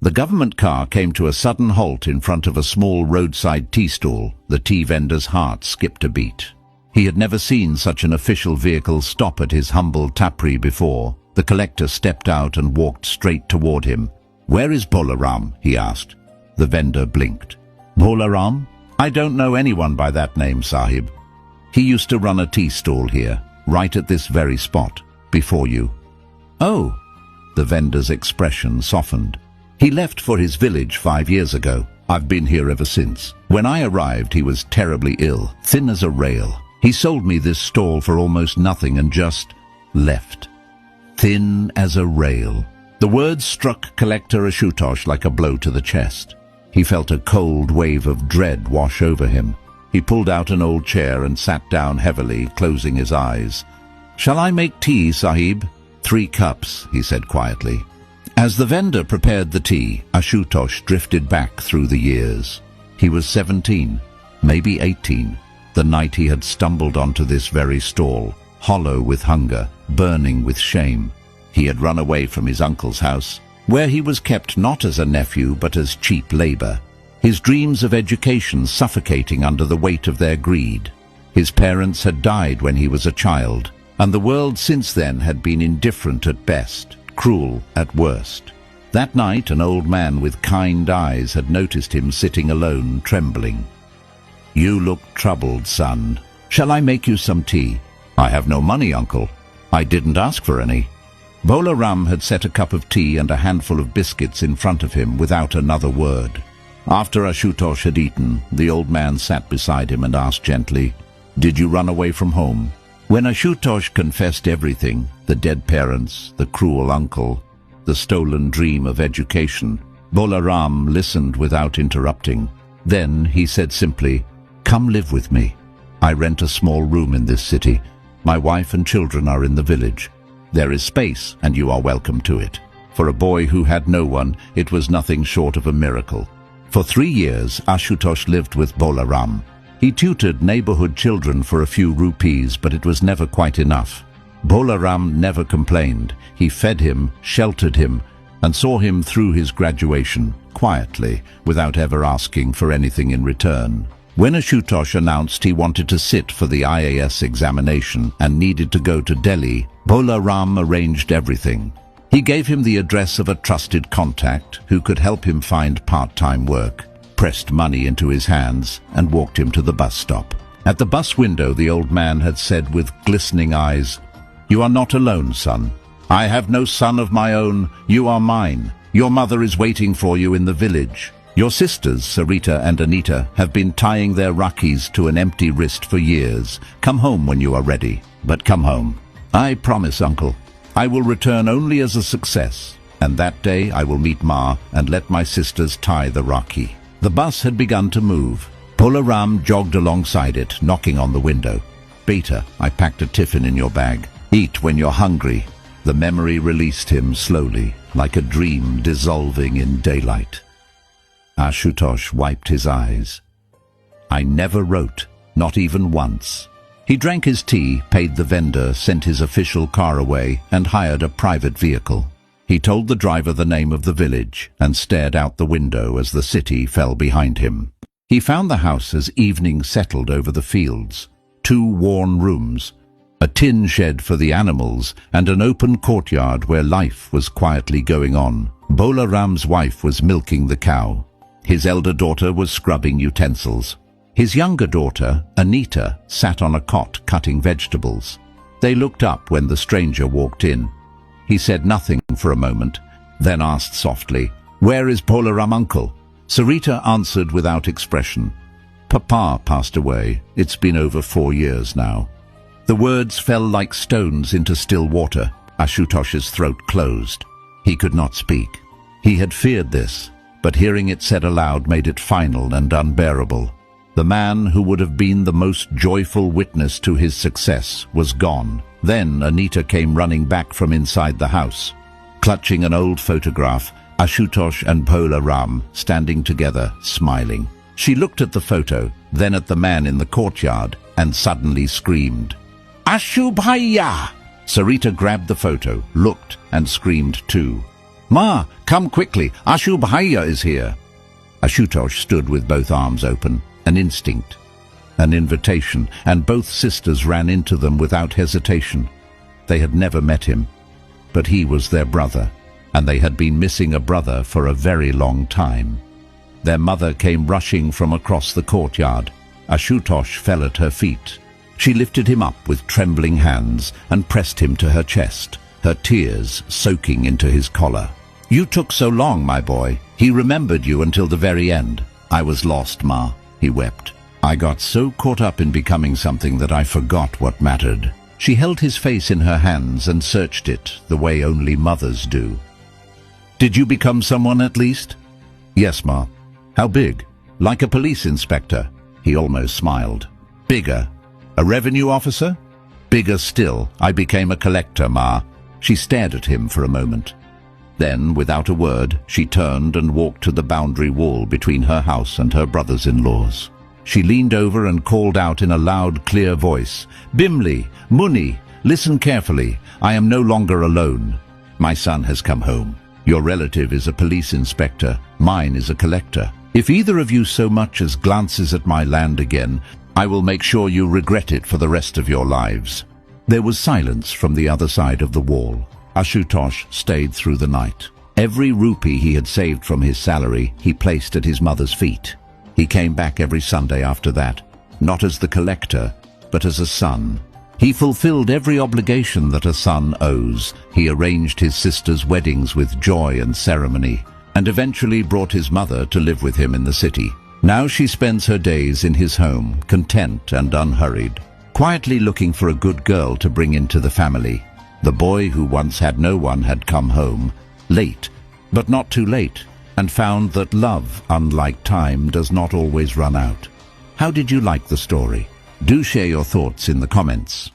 The government car came to a sudden halt in front of a small roadside tea stall. The tea vendor's heart skipped a beat. He had never seen such an official vehicle stop at his humble tapri before. The collector stepped out and walked straight toward him. "Where is Bolaram?" he asked. The vendor blinked. "Bolaram? I don't know anyone by that name, Sahib. He used to run a tea stall here, right at this very spot, before you." "Oh." The vendor's expression softened. "He left for his village 5 years ago. I've been here ever since. When I arrived, he was terribly ill, thin as a rail. He sold me this stall for almost nothing and just left." Thin as a rail. The words struck Collector Ashutosh like a blow to the chest. He felt a cold wave of dread wash over him. He pulled out an old chair and sat down heavily, closing his eyes. "Shall I make tea, Sahib?" "3 cups," he said quietly. As the vendor prepared the tea, Ashutosh drifted back through the years. He was 17, maybe 18, the night he had stumbled onto this very stall, hollow with hunger, burning with shame. He had run away from his uncle's house, where he was kept not as a nephew but as cheap labor, his dreams of education suffocating under the weight of their greed. His parents had died when he was a child, and the world since then had been indifferent at best, cruel at worst. That night, an old man with kind eyes had noticed him sitting alone, trembling. "You look troubled, son. Shall I make you some tea?" "I have no money, uncle." "I didn't ask for any." Bolaram had set a cup of tea and a handful of biscuits in front of him without another word. After Ashutosh had eaten, the old man sat beside him and asked gently, "Did you run away from home?" When Ashutosh confessed everything, the dead parents, the cruel uncle, the stolen dream of education, Bolaram listened without interrupting. Then he said simply, "Come live with me. I rent a small room in this city. My wife and children are in the village. There is space, and you are welcome to it." For a boy who had no one, it was nothing short of a miracle. For 3 years, Ashutosh lived with Bolaram. He tutored neighborhood children for a few rupees, but it was never quite enough. Bolaram never complained. He fed him, sheltered him, and saw him through his graduation, quietly, without ever asking for anything in return. When Ashutosh announced he wanted to sit for the IAS examination and needed to go to Delhi, Bolaram arranged everything. He gave him the address of a trusted contact who could help him find part-time work, pressed money into his hands, and walked him to the bus stop. At the bus window, the old man had said with glistening eyes, "You are not alone, son. I have no son of my own. You are mine. Your mother is waiting for you in the village. Your sisters, Sarita and Anita, have been tying their rakis to an empty wrist for years. Come home when you are ready, but come home. I promise, uncle. I will return only as a success, and that day I will meet Ma and let my sisters tie the raki." The bus had begun to move. Bolaram jogged alongside it, knocking on the window. "Beta, I packed a tiffin in your bag. Eat when you're hungry." The memory released him slowly, like a dream dissolving in daylight. Ashutosh wiped his eyes. "I never wrote, not even once." He drank his tea, paid the vendor, sent his official car away, and hired a private vehicle. He told the driver the name of the village and stared out the window as the city fell behind him. He found the house as evening settled over the fields. 2 worn rooms, a tin shed for the animals, and an open courtyard where life was quietly going on. Bolaram's wife was milking the cow. His elder daughter was scrubbing utensils. His younger daughter, Anita, sat on a cot cutting vegetables. They looked up when the stranger walked in. He said nothing for a moment, then asked softly, "Where is Bolaram, uncle?" Sarita answered without expression, "Papa passed away. It's been over 4 years now." The words fell like stones into still water. Ashutosh's throat closed. He could not speak. He had feared this, but hearing it said aloud made it final and unbearable. The man who would have been the most joyful witness to his success was gone. Then Anita came running back from inside the house. Clutching an old photograph, Ashutosh and Bolaram standing together, smiling. She looked at the photo, then at the man in the courtyard, and suddenly screamed, "Ashu Bhaiya!" Sarita grabbed the photo, looked, and screamed too. "Ma, come quickly, Ashu Bhaiya is here." Ashutosh stood with both arms open, an instinct, an invitation, and both sisters ran into them without hesitation. They had never met him, but he was their brother, and they had been missing a brother for a very long time. Their mother came rushing from across the courtyard. Ashutosh fell at her feet. She lifted him up with trembling hands and pressed him to her chest, her tears soaking into his collar. "You took so long, my boy. He remembered you until the very end." "I was lost, Ma," he wept. "I got so caught up in becoming something that I forgot what mattered." She held his face in her hands and searched it the way only mothers do. "Did you become someone at least?" "Yes, Ma." "How big?" "Like a police inspector." He almost smiled. "Bigger." "A revenue officer?" "Bigger still. I became a collector, Ma." She stared at him for a moment. Then, without a word, she turned and walked to the boundary wall between her house and her brothers-in-law's. She leaned over and called out in a loud, clear voice, "Bimli, Muni, listen carefully. I am no longer alone. My son has come home. Your relative is a police inspector. Mine is a collector. If either of you so much as glances at my land again, I will make sure you regret it for the rest of your lives." There was silence from the other side of the wall. Ashutosh stayed through the night. Every rupee he had saved from his salary he placed at his mother's feet. He came back every Sunday after that, not as the collector, but as a son. He fulfilled every obligation that a son owes. He arranged his sisters' weddings with joy and ceremony, and eventually brought his mother to live with him in the city. Now she spends her days in his home, content and unhurried, quietly looking for a good girl to bring into the family. The boy who once had no one had come home, late, but not too late, and found that love, unlike time, does not always run out. How did you like the story? Do share your thoughts in the comments.